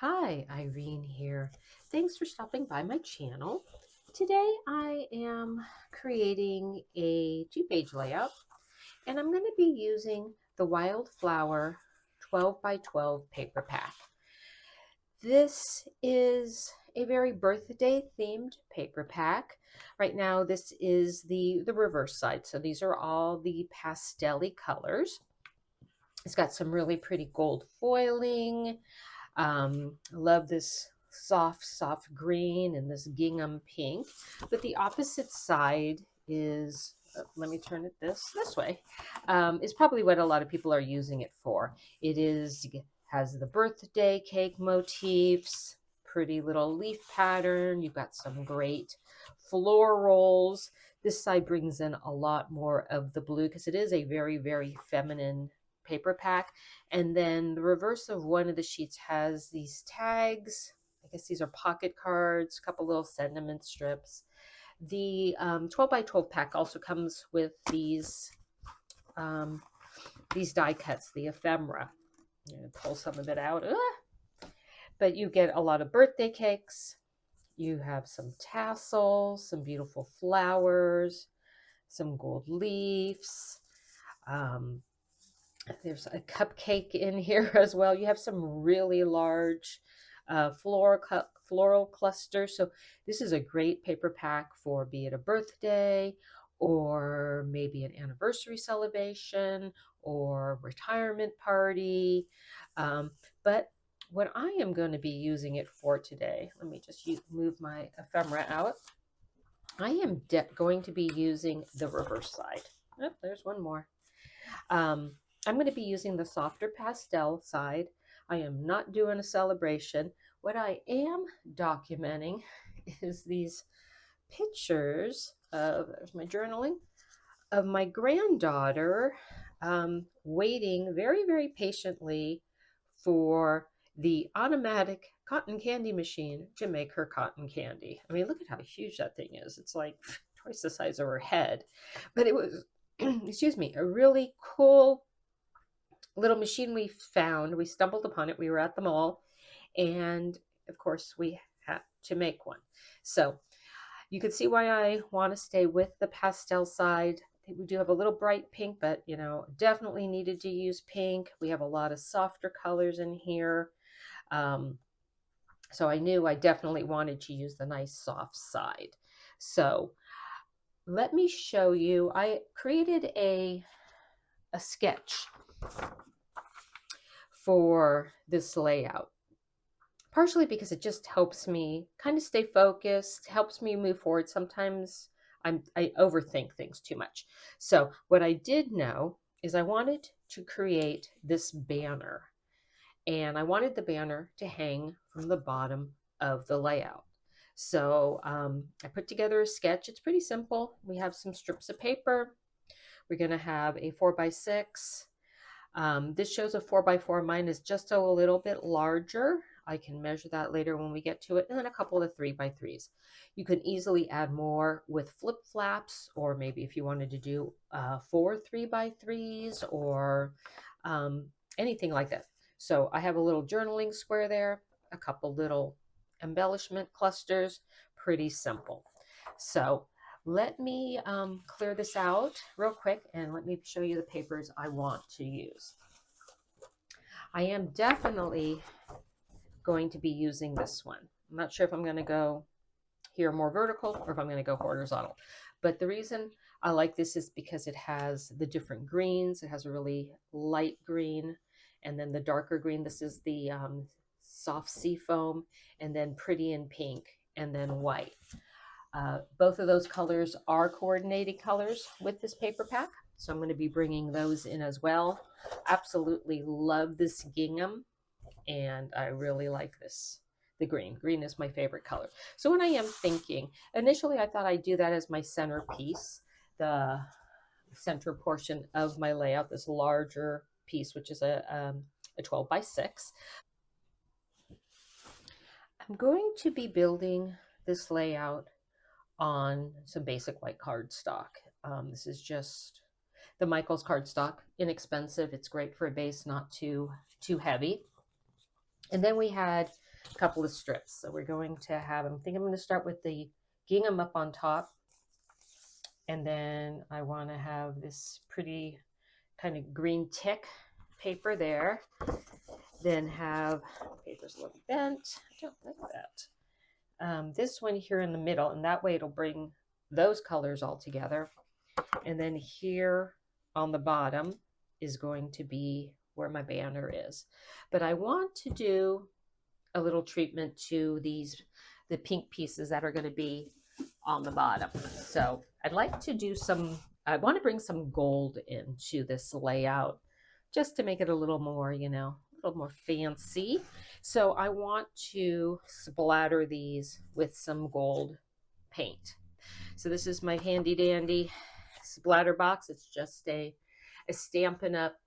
Hi, Irene here. Thanks for stopping by my channel. Today I am creating a 2-page layout and I'm going to be using the Wildflower 12 by 12 paper pack. This is a very birthday themed paper pack. Right now this is the reverse side, so these are all the pastel-y colors. It's got some really pretty gold foiling. Love this soft green and this gingham pink. But the opposite side is, let me turn it this way, is probably what a lot of people are using it for. Has the birthday cake motifs, pretty little leaf pattern. You've got some great florals. This side brings in a lot more of the blue because it is a very feminine paper pack. And then the reverse of one of the sheets has these tags. I guess these are pocket cards, a couple little sentiment strips. The 12 by 12 pack also comes with these die cuts, the ephemera. I'm going to pull some of it out. But you get a lot of birthday cakes. You have some tassels, some beautiful flowers, some gold leaves. There's a cupcake in here as well. You have some really large floral clusters. So this is a great paper pack for, be it a birthday or maybe an anniversary celebration or retirement party. But what I am going to be using it for today, let me just move my ephemera out. I am going to be using the reverse side. Oh, there's one more. I'm going to be using the softer pastel side. I am not doing a celebration. What I am documenting is these pictures of, there's my journaling, of my granddaughter waiting very patiently for the automatic cotton candy machine to make her cotton candy. I mean, look at how huge that thing is. It's like twice the size of her head. But it was, excuse me, a really cool little machine we found. We stumbled upon it. We were at the mall, and of course we had to make one. So you can see why I want to stay with the pastel side. We do have a little bright pink, but you know, definitely needed to use pink. We have a lot of softer colors in here. So I knew I definitely wanted to use the nice soft side. So let me show you. I created a sketch for this layout, partially because it just helps me kind of stay focused, helps me move forward. Sometimes I overthink things too much. So what I did know is I wanted to create this banner, and I wanted the banner to hang from the bottom of the layout. So I put together a sketch. It's pretty simple. We have some strips of paper. We're going to have a 4x6. This shows a 4x4. Mine is just a little bit larger. I can measure that later when we get to it. And then a couple of 3x3s. You can easily add more with flip flaps, or maybe if you wanted to do 4 3x3s or anything like that. So I have a little journaling square there, a couple little embellishment clusters, pretty simple. So let me clear this out real quick and let me show you the papers I want to use. I am definitely going to be using this one. I'm not sure if I'm going to go here more vertical or if I'm going to go horizontal. But the reason I like this is because it has the different greens. It has a really light green and then the darker green. This is the soft sea foam, and then pretty in pink, and then white. Both of those colors are coordinated colors with this paper pack, so I'm going to be bringing those in as well. Absolutely love this gingham, and I really like this. The green. Green is my favorite color. So when I am thinking, initially I thought I'd do that as my centerpiece, the center portion of my layout, this larger piece, which is a 12x6. I'm going to be building this layout on some basic white cardstock. This is just the Michaels cardstock, inexpensive. It's great for a base, not too heavy. And then we had couple of strips. So we're going to have, I think I'm going to start with the gingham up on top. And then I want to have this pretty kind of green tick paper there. Then have, paper's a little bent. I don't like that. This one here in the middle, and that way it'll bring those colors all together. And then here on the bottom is going to be where my banner is. But I want to do a little treatment to the pink pieces that are going to be on the bottom. So I'd like to do I want to bring some gold into this layout just to make it a little more, you know, a little more fancy. So I want to splatter these with some gold paint. So this is my handy dandy splatter box. It's just a Stampin Up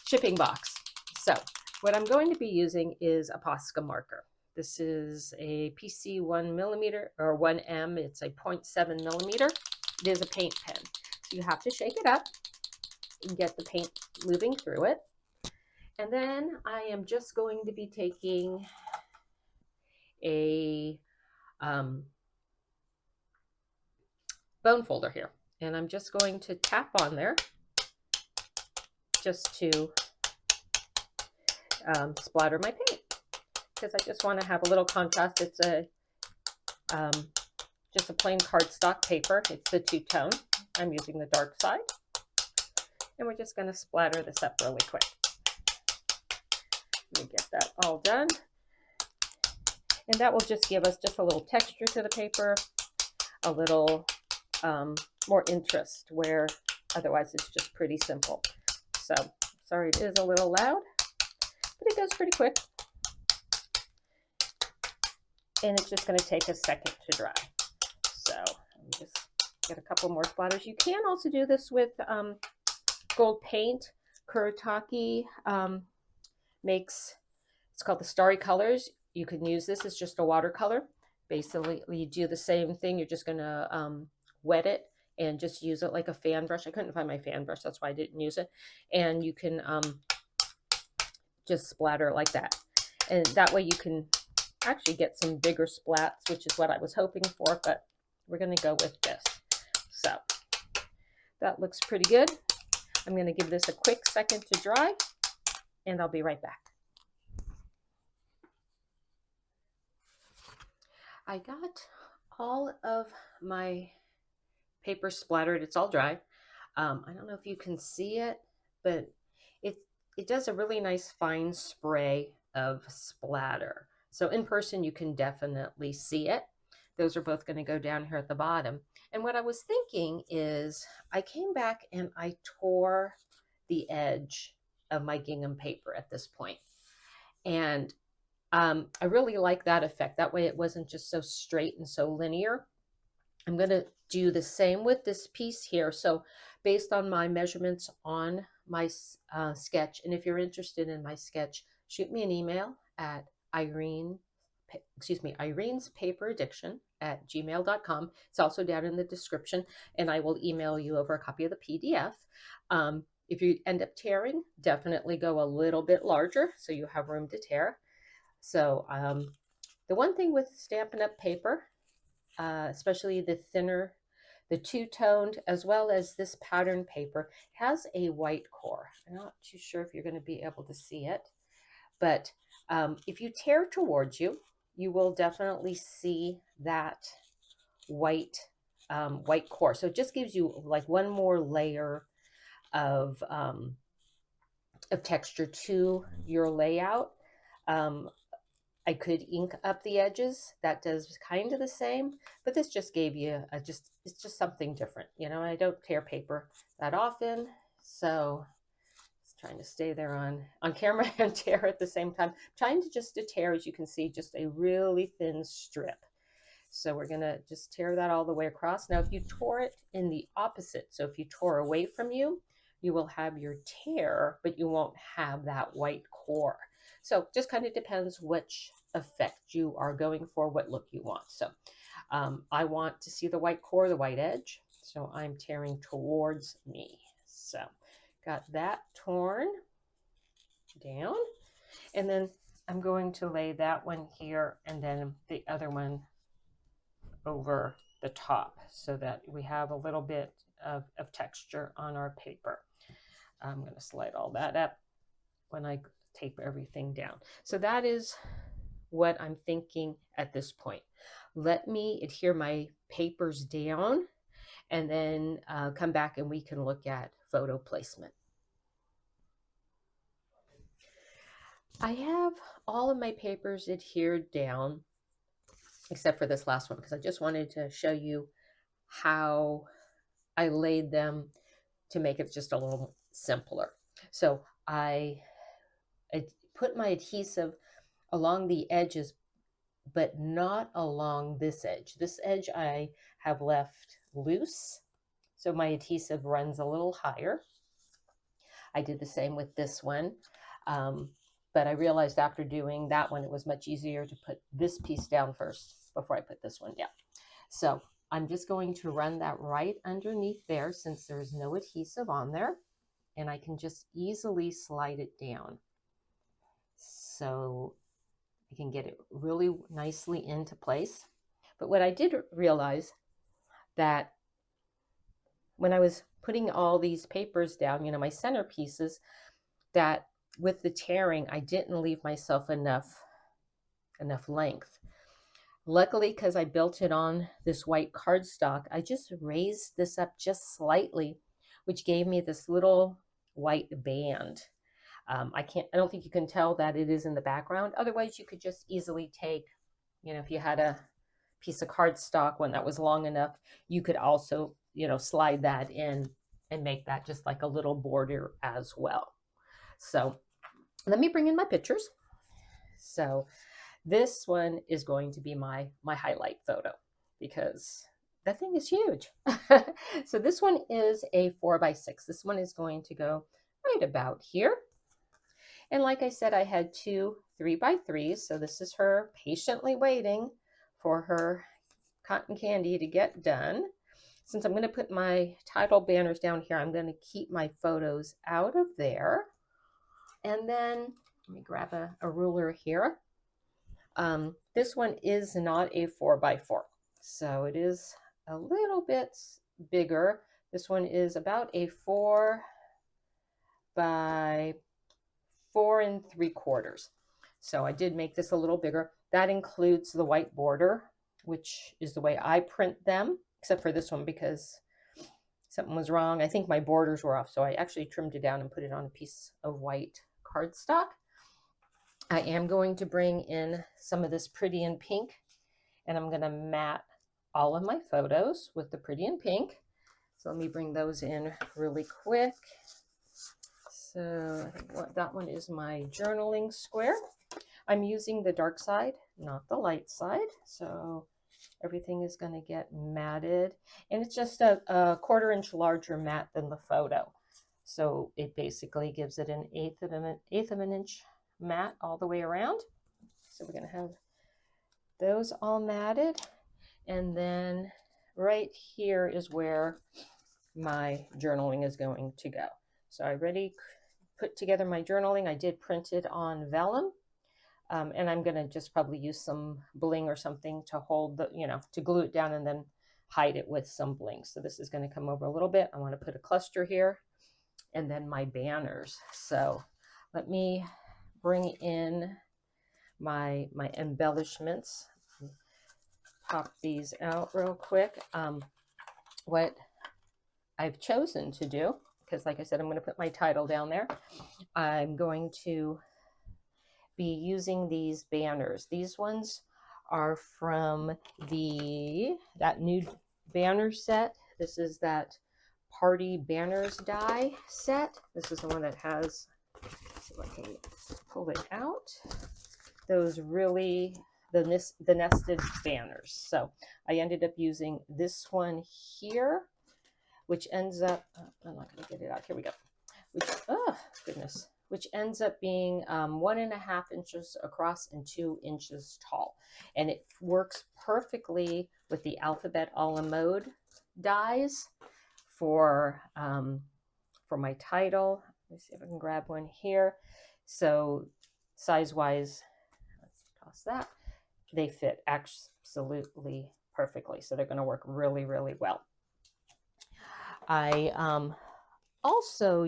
shipping box. So what I'm going to be using is a Posca marker. This is a PC 1mm or 1M. It's a 0.7 millimeter. It is a paint pen. So you have to shake it up and get the paint moving through it. And then I am just going to be taking a bone folder here. And I'm just going to tap on there just to splatter my paint, because I just want to have a little contrast. It's a just a plain cardstock paper. It's the two-tone. I'm using the dark side. And we're just going to splatter this up really quick. Let me get that all done. And that will just give us just a little texture to the paper, a little more interest, where otherwise it's just pretty simple. So sorry, it is a little loud, but it goes pretty quick. And it's just going to take a second to dry. So let me just get a couple more splatters. You can also do this with gold paint. Kuretake makes, it's called the Starry Colors. You can use this as just a watercolor. Basically, you do the same thing. You're just going to wet it and just use it like a fan brush. I couldn't find my fan brush, that's why I didn't use it. And you can just splatter it like that. And that way you can actually get some bigger splats, which is what I was hoping for, but we're going to go with this. So that looks pretty good. I'm going to give this a quick second to dry, and I'll be right back. I got all of my paper splattered. It's all dry. I don't know if you can see it, but it does a really nice fine spray of splatter. So in person, you can definitely see it. Those are both going to go down here at the bottom. And what I was thinking is I came back and I tore the edge of my gingham paper at this point. And I really like that effect. That way it wasn't just so straight and so linear. I'm going to do the same with this piece here. So based on my measurements on my sketch, and if you're interested in my sketch, shoot me an email at Irenespaperaddiction@gmail.com. It's also down in the description, and I will email you over a copy of the PDF. If you end up tearing, definitely go a little bit larger so you have room to tear. So the one thing with Stampin' Up paper, especially the thinner, the two-toned, as well as this pattern paper, has a white core. I'm not too sure if you're going to be able to see it, but if you tear towards you, you will definitely see that white core. So it just gives you like one more layer of texture to your layout. I could ink up the edges. That does kind of the same, but this just gave you it's just something different. You know, I don't tear paper that often, so just trying to stay there on camera and tear at the same time. Trying to just tear, as you can see, just a really thin strip. So we're gonna just tear that all the way across. Now, if you tore it in the opposite, so if you tore away from you, you will have your tear, but you won't have that white core. So just kind of depends which effect you are going for, what look you want. So I want to see the white core, the white edge. So I'm tearing towards me. So got that torn. down. And then I'm going to lay that one here and then the other one over the top so that we have a little bit of texture on our paper. I'm going to slide all that up when I tape everything down. So that is what I'm thinking at this point. Let me adhere my papers down and then come back and we can look at photo placement. I have all of my papers adhered down except for this last one because I just wanted to show you how I laid them to make it just a little simpler. So I put my adhesive along the edges, but not along this edge. This edge I have left loose, so my adhesive runs a little higher. I did the same with this one, but I realized after doing that one, it was much easier to put this piece down first before I put this one down. So I'm just going to run that right underneath there since there's no adhesive on there, and I can just easily slide it down. So I can get it really nicely into place. But what I did realize that when I was putting all these papers down, you know, my centerpieces, that with the tearing, I didn't leave myself enough length. Luckily, because I built it on this white cardstock, I just raised this up just slightly, which gave me this little white band. I don't think you can tell that it is in the background. Otherwise, you could just easily take, you know, if you had a piece of cardstock, one that was long enough, you could also, you know, slide that in and make that just like a little border as well. So let me bring in my pictures. So this one is going to be my highlight photo because that thing is huge. So this one is a 4x6. This one is going to go right about here. And like I said, I had two 3x3s. So this is her patiently waiting for her cotton candy to get done. Since I'm going to put my title banners down here, I'm going to keep my photos out of there. And then let me grab a ruler here. This one is not a 4x4. So it is a little bit bigger. This one is about a 4 by 4 3/4. So I did make this a little bigger. That includes the white border, which is the way I print them, except for this one because something was wrong. I think my borders were off, so I actually trimmed it down and put it on a piece of white cardstock. I am going to bring in some of this Pretty in Pink, and I'm going to mat all of my photos with the Pretty in Pink. So let me bring those in really quick. So I think that one is my journaling square. I'm using the dark side, not the light side. So everything is going to get matted. And it's just a 1/4 inch larger mat than the photo. So it basically gives it an eighth of an inch mat all the way around. So we're going to have those all matted. And then right here is where my journaling is going to go. So I already put together my journaling. I did print it on vellum. And I'm going to just probably use some bling or something to hold the, you know, to glue it down and then hide it with some bling. So this is going to come over a little bit. I want to put a cluster here and then my banners. So let me bring in my embellishments. Pop these out real quick. What I've chosen to do, because like I said, I'm going to put my title down there. I'm going to be using these banners. These ones are from that new banner set. This is that Party Banners die set. This is the one that has, let's see if I can pull it out, those really, the nested banners. So I ended up using this one here, which ends up, I'm not going to get it out. Here we go. Which, oh goodness, which ends up being 1.5 inches across and 2 inches tall. And it works perfectly with the alphabet a la mode dies for my title. Let me see if I can grab one here. So size-wise, let's toss that. They fit absolutely perfectly. So they're going to work really, really well. I also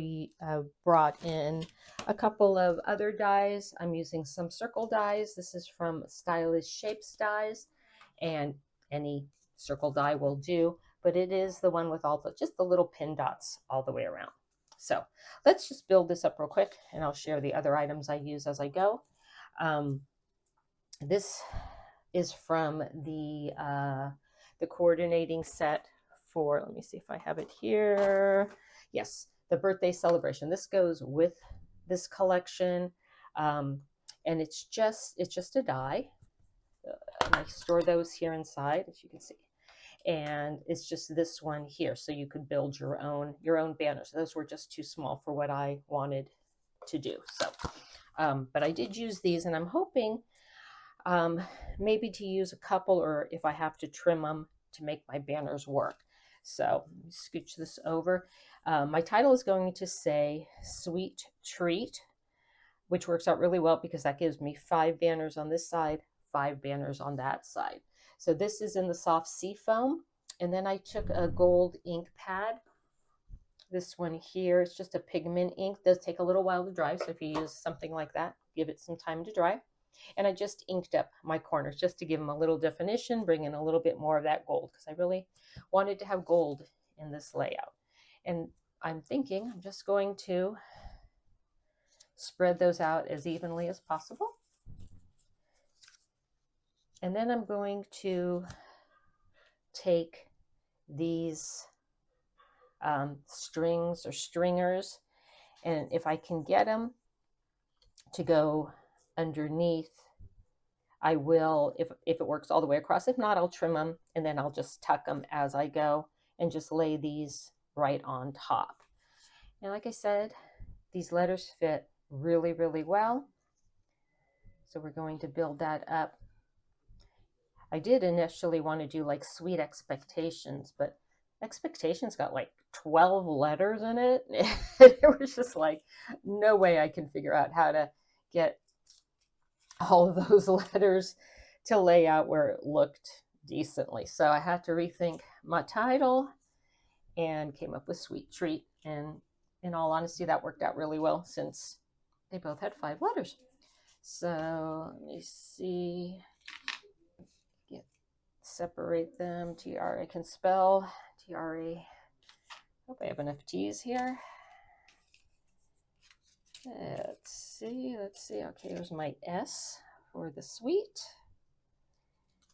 brought in a couple of other dies. I'm using some circle dies. This is from Stylish Shapes Dies, and any circle die will do, but it is the one with all the just the little pin dots all the way around. So let's just build this up real quick, and I'll share the other items I use as I go. This is from the coordinating set for, let me see if I have it here. Yes, the birthday celebration. This goes with this collection, and it's just a die. And I store those here inside, as you can see. And it's just this one here, so you could build your own banners. Those were just too small for what I wanted to do. So, but I did use these, and I'm hoping maybe to use a couple, or if I have to trim them to make my banners work. So let me scooch this over. My title is going to say Sweet Treat, which works out really well because that gives me 5 banners on this side, 5 banners on that side. So this is in the soft sea foam. And then I took a gold ink pad. This one here, it's just a pigment ink. It does take a little while to dry. So if you use something like that, give it some time to dry. And I just inked up my corners just to give them a little definition, bring in a little bit more of that gold, because I really wanted to have gold in this layout. And I'm thinking I'm just going to spread those out as evenly as possible. And then I'm going to take these strings or stringers, and if I can get them to go underneath, I will, if it works all the way across. If not, I'll trim them, and then I'll just tuck them as I go and just lay these right on top. And like I said, these letters fit really, really well. So we're going to build that up. I did initially want to do like Sweet Expectations, but Expectations got like 12 letters in it. It was just like, no way I can figure out how to get all of those letters to lay out where it looked decently. So I had to rethink my title and came up with Sweet Treat. And in all honesty, that worked out really well since they both had 5 letters. So let me see. Separate them. T-R-A can spell. T-R-A. Hope I have enough T's here. Let's see. Okay, here's my S for the sweet.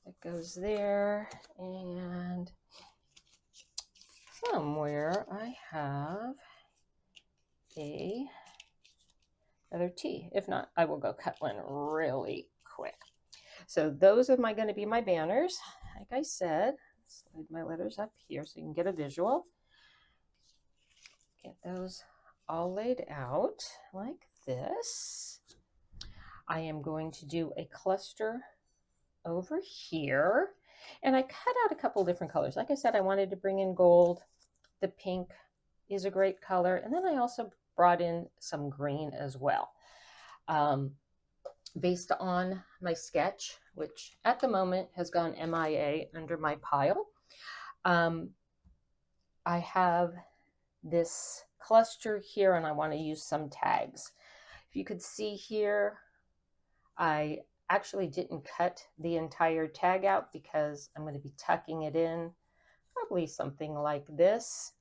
It goes there. And somewhere I have another T. If not, I will go cut one really quick. So those are going to be my banners. Like I said, slide my letters up here so you can get a visual. Get those all laid out like this. I am going to do a cluster over here. And I cut out a couple different colors. Like I said, I wanted to bring in gold. The pink is a great color. And then I also brought in some green as well. Based on my sketch, which at the moment has gone MIA under my pile. I have this cluster here and I want to use some tags. If you could see here, I actually didn't cut the entire tag out because I'm going to be tucking it in, probably something like this.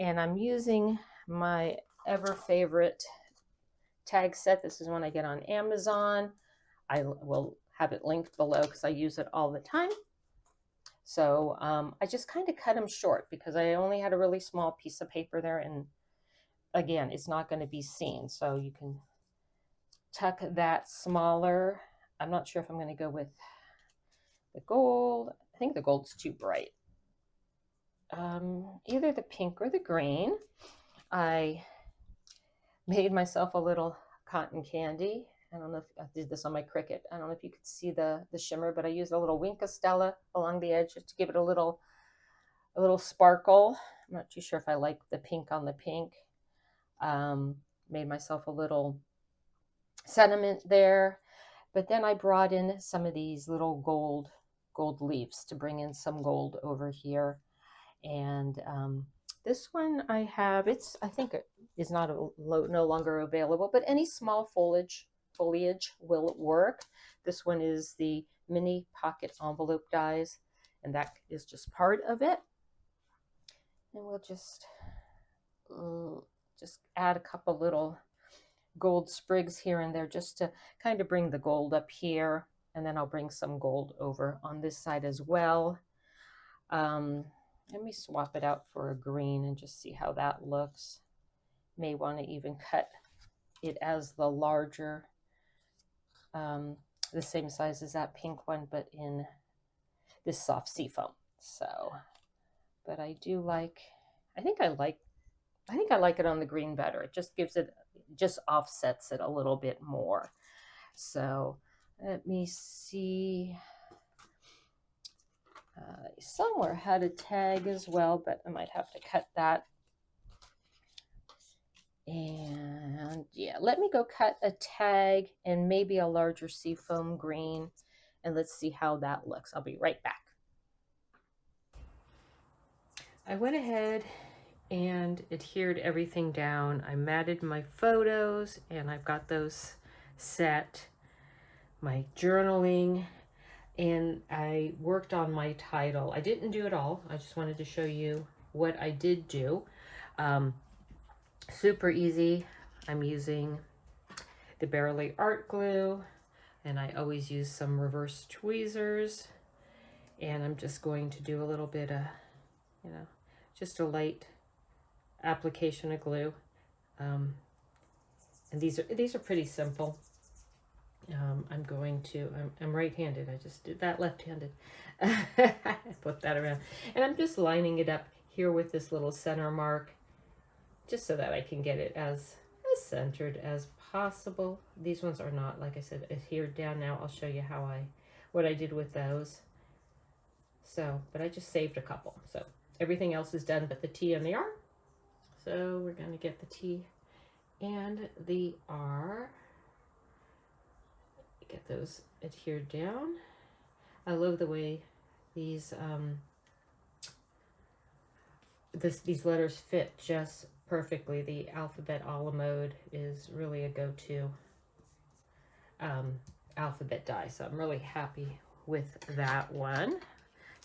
And I'm using my ever favorite tag set. This is one I get on Amazon. I will have it linked below because I use it all the time. So I just kind of cut them short because I only had a really small piece of paper there, and again, it's not going to be seen. So you can tuck that smaller. I'm not sure if I'm going to go with the gold. I think the gold's too bright. Either the pink or the green. I made myself a little cotton candy. I don't know if I did this on my Cricut. I don't know if you could see the shimmer, but I used a little Wink of Stella along the edge just to give it a little sparkle. I'm not too sure if I like the pink on the pink, made myself a little sentiment there. But then I brought in some of these little gold leaves to bring in some gold over here. And this one I have, I think it is not no longer available, but any small foliage will work. This one is the mini pocket envelope dies, and that is just part of it. And we'll just add a couple little gold sprigs here and there just to kind of bring the gold up here. And then I'll bring some gold over on this side as well. Let me swap it out for a green and just see how that looks. May want to even cut it as the larger, the same size as that pink one, but in this soft seafoam. So, but I do like, I think I like it on the green better. It just gives it, just offsets it a little bit more. So let me see. Somewhere had a tag as well, but I might have to cut that. And yeah, let me go cut a tag and maybe a larger seafoam green, and let's see how that looks. I'll be right back. I went ahead and adhered everything down. I matted my photos and I've got those set, my journaling, and I worked on my title. I didn't do it all. I just wanted to show you what I did do. Super easy. I'm using the Bearly Art Glue, and I always use some reverse tweezers. And I'm just going to do a little bit of, just a light application of glue. And these are pretty simple. I'm right-handed. I just did that left-handed. Flip that around. And I'm just lining it up here with this little center mark, just so that I can get it as centered as possible. These ones are not, like I said, adhered down. Now I'll show you what I did with those. So, but I just saved a couple. So everything else is done but the T and the R. So we're going to get the T and the R. Get those adhered down. I love the way these these letters fit just perfectly. The alphabet a la mode is really a go-to alphabet die, so I'm really happy with that one.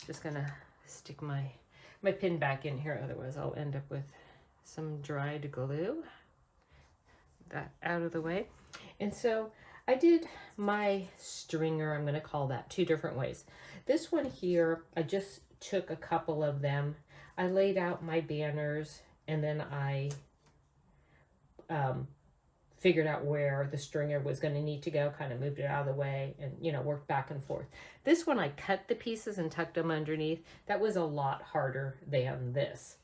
Just gonna stick my pin back in here, otherwise I'll end up with some dried glue. That out of the way. And so I did my stringer, I'm going to call that, two different ways. This one here, I just took a couple of them. I laid out my banners, and then I figured out where the stringer was going to need to go, kind of moved it out of the way, and, worked back and forth. This one, I cut the pieces and tucked them underneath. That was a lot harder than this.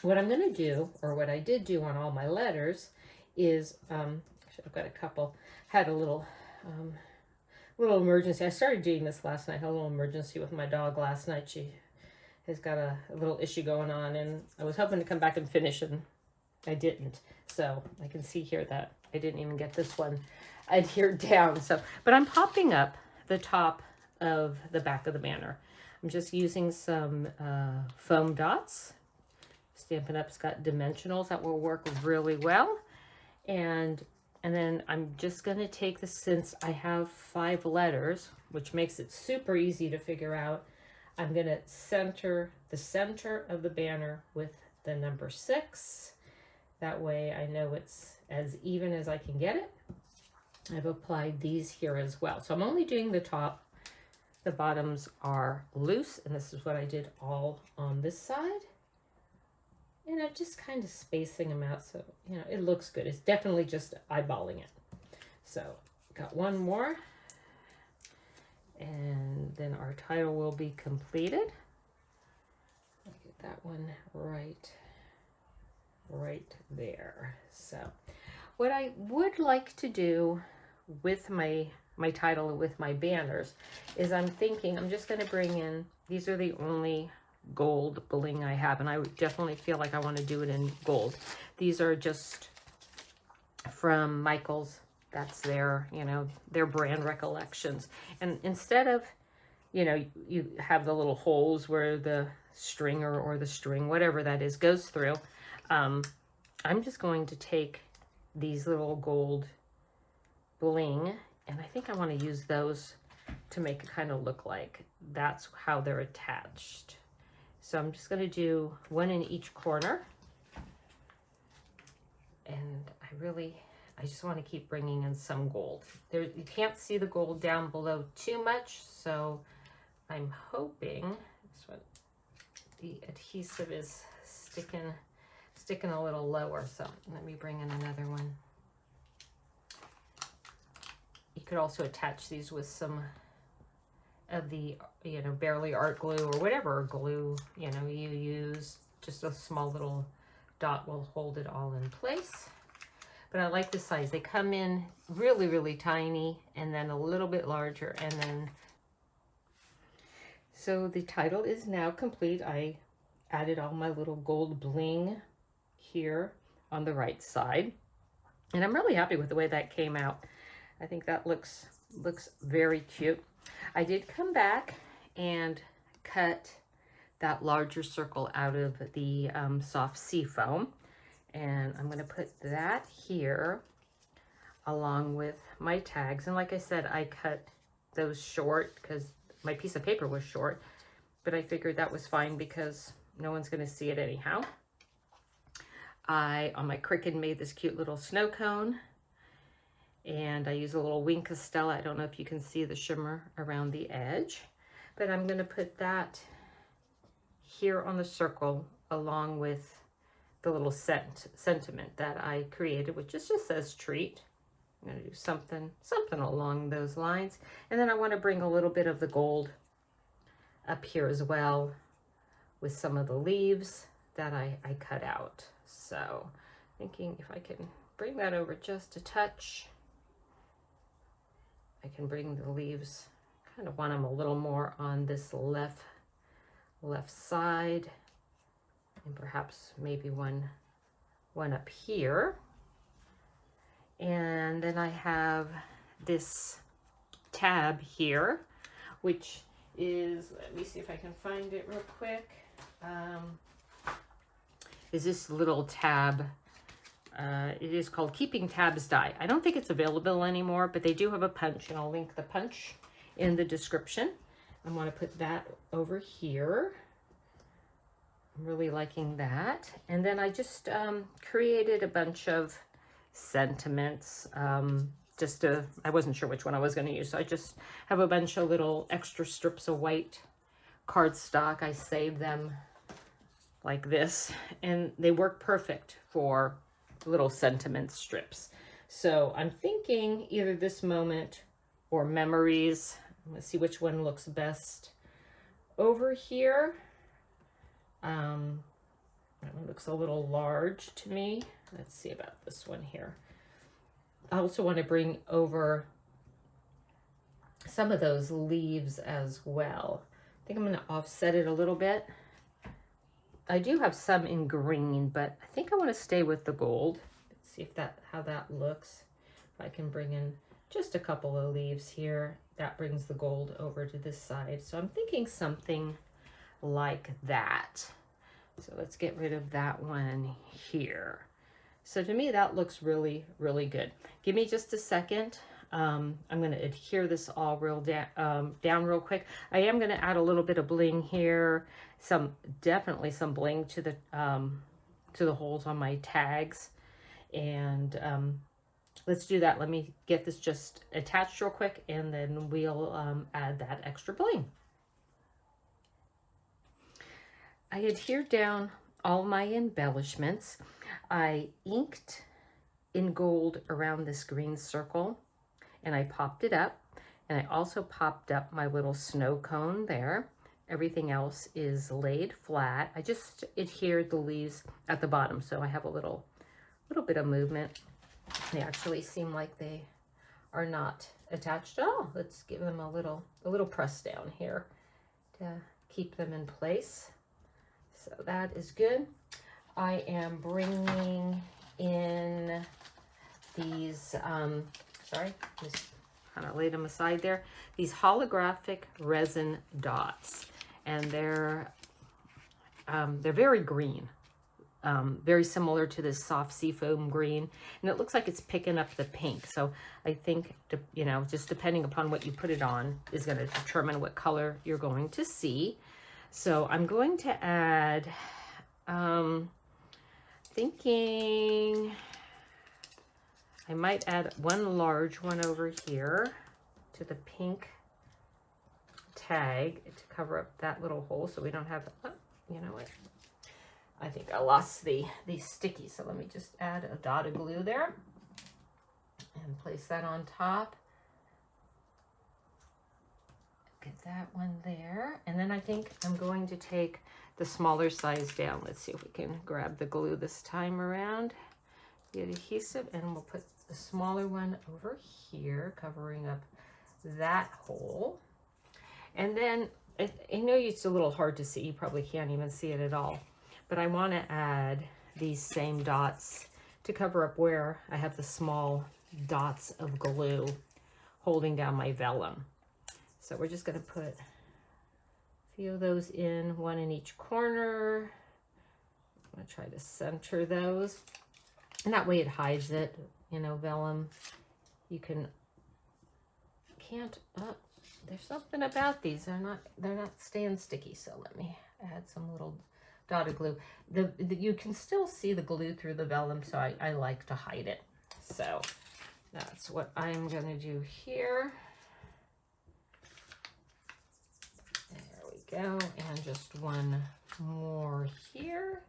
What I'm going to do, or what I did do on all my letters, is, I've got a couple, had a little emergency. I started doing this last night. I had a little emergency with my dog last night. She has got a little issue going on, and I was hoping to come back and finish, and I didn't. So I can see here that I didn't even get this one adhered down. So, but I'm popping up the top of the back of the banner. I'm just using some foam dots. Stampin' Up's got Dimensionals that will work really well. And then I'm just going to take this, since I have 5 letters, which makes it super easy to figure out, I'm going to center the center of the banner with the number 6. That way I know it's as even as I can get it. I've applied these here as well. So I'm only doing the top. The bottoms are loose, and this is what I did all on this side. And I'm just kind of spacing them out so, it looks good. It's definitely just eyeballing it. So, got one more. And then our title will be completed. I'll get that one right there. So, what I would like to do with my title and with my banners is I'm thinking I'm just going to bring in, these are the only gold bling I have, and I definitely feel like I want to do it in gold. These are just from Michael's. That's their, you know, their brand Recollections. And instead of, you know, you have the little holes where the stringer or the string, whatever that is, goes through, I'm just going to take these little gold bling, and I think I want to use those to make it kind of look like that's how they're attached. So I'm just going to do one in each corner. And I just want to keep bringing in some gold. There, you can't see the gold down below too much, so I'm hoping this one, the adhesive is sticking a little lower. So let me bring in another one. You could also attach these with some of the, you know, Barely Art glue or whatever glue, you know, you use. Just a small little dot will hold it all in place. But I like the size. They come in really, really tiny and then a little bit larger, and then so the title is now complete. I added all my little gold bling here on the right side, and I'm really happy with the way that came out. I think that looks very cute. I did come back and cut that larger circle out of the soft sea foam, and I'm going to put that here along with my tags. And like I said, I cut those short because my piece of paper was short, but I figured that was fine because no one's going to see it anyhow. I, on my Cricut, made this cute little snow cone, and I use a little wing Castella. I don't know if you can see the shimmer around the edge, but I'm going to put that here on the circle along with the little sentiment that I created, which just says treat. I'm going to do something along those lines. And then I want to bring a little bit of the gold up here as well with some of the leaves that I cut out. So thinking if I can bring that over just a touch, I can bring the leaves, kind of want them a little more on this left side, and perhaps maybe one up here. And then I have this tab here, which is, let me see if I can find it real quick, is this little tab. It is called Keeping Tabs Die. I don't think it's available anymore, but they do have a punch, and I'll link the punch in the description. I want to put that over here. I'm really liking that. And then I just created a bunch of sentiments. I wasn't sure which one I was going to use, so I just have a bunch of little extra strips of white cardstock. I save them like this, and they work perfect for little sentiment strips. So I'm thinking either this moment or memories. I'm going to see which one looks best over here. That one looks a little large to me. Let's see about this one here. I also want to bring over some of those leaves as well. I think I'm going to offset it a little bit. I do have some in green, but I think I want to stay with the gold. Let's see how that looks. If I can bring in just a couple of leaves here, that brings the gold over to this side. So I'm thinking something like that. So let's get rid of that one here. So to me, that looks really, really good. Give me just a second. I'm going to adhere this all real down real quick. I am going to add a little bit of bling here. Definitely some bling to the holes on my tags. And let's do that. Let me get this just attached real quick, and then we'll add that extra bling. I adhered down all my embellishments. I inked in gold around this green circle, and I popped it up, and I also popped up my little snow cone there. Everything else is laid flat. I just adhered the leaves at the bottom, so I have a little bit of movement. They actually seem like they are not attached at all. Let's give them a little press down here to keep them in place. So that is good. I am bringing in these, sorry, just kind of laid them aside there. These holographic resin dots, and they're very green. Very similar to this soft seafoam green, and it looks like it's picking up the pink. So I think, you know, just depending upon what you put it on is going to determine what color you're going to see. So I'm going to add, thinking I might add one large one over here to the pink tag to cover up that little hole so we don't have, oh, you know what? I think I lost the sticky, so let me just add a dot of glue there and place that on top. Get that one there. And then I think I'm going to take the smaller size down. Let's see if we can grab the glue this time around. The adhesive, and we'll put the smaller one over here, covering up that hole. And then, I know it's a little hard to see. You probably can't even see it at all. But I want to add these same dots to cover up where I have the small dots of glue holding down my vellum. So we're just going to put a few of those in, one in each corner. I'm going to try to center those. And that way it hides it, you know, vellum. You can't, there's something about these. They're not staying sticky. So let me add some little dotted glue. You can still see the glue through the vellum, so I like to hide it. So that's what I'm going to do here. There we go. And just one more here.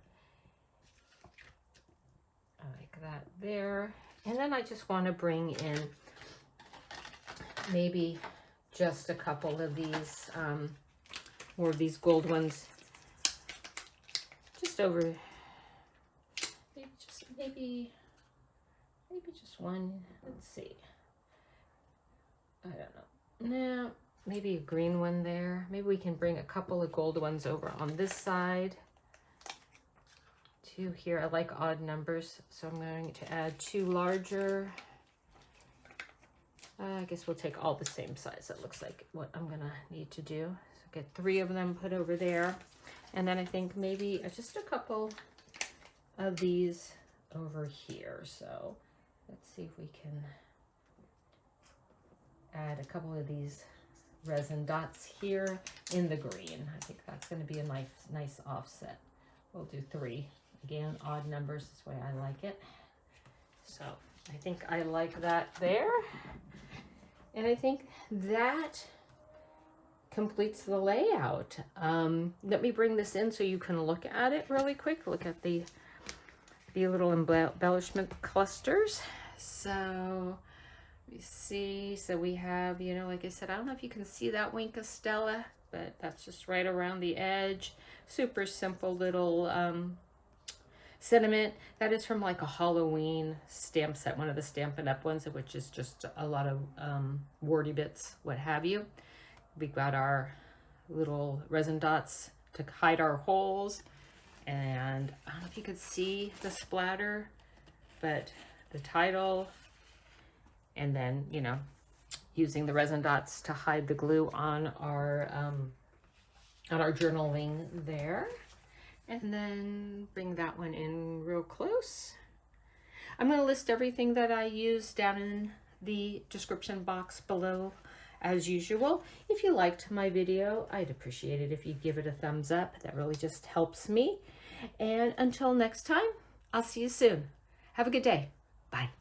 Like that there. And then I just want to bring in maybe just a couple of these, more of these gold ones. Just over, maybe just one. Let's see. I don't know. No, maybe a green one there. Maybe we can bring a couple of gold ones over on this side. Two here. I like odd numbers, so I'm going to add two larger. I guess we'll take all the same size. That looks like what I'm gonna need to do. So get 3 of them put over there. And then I think maybe just a couple of these over here. So let's see if we can add a couple of these resin dots here in the green. I think that's going to be a nice offset. We'll do 3. Again, odd numbers, that's the way I like it. So I think I like that there. And I think that completes the layout. Let me bring this in so you can look at it really quick. Look at the little embellishment clusters. So we see, so we have, you know, like I said, I don't know if you can see that wink of Stella, but that's just right around the edge. Super simple little sentiment. That is from like a Halloween stamp set, one of the Stampin' Up ones, which is just a lot of wordy bits, what have you. We've got our little resin dots to hide our holes, and I don't know if you could see the splatter, but the title, and then, you know, using the resin dots to hide the glue on our journaling there. And then bring that one in real close. I'm going to list everything that I use down in the description box below as usual. If you liked my video, I'd appreciate it if you'd give it a thumbs up. That really just helps me. And until next time, I'll see you soon. Have a good day. Bye.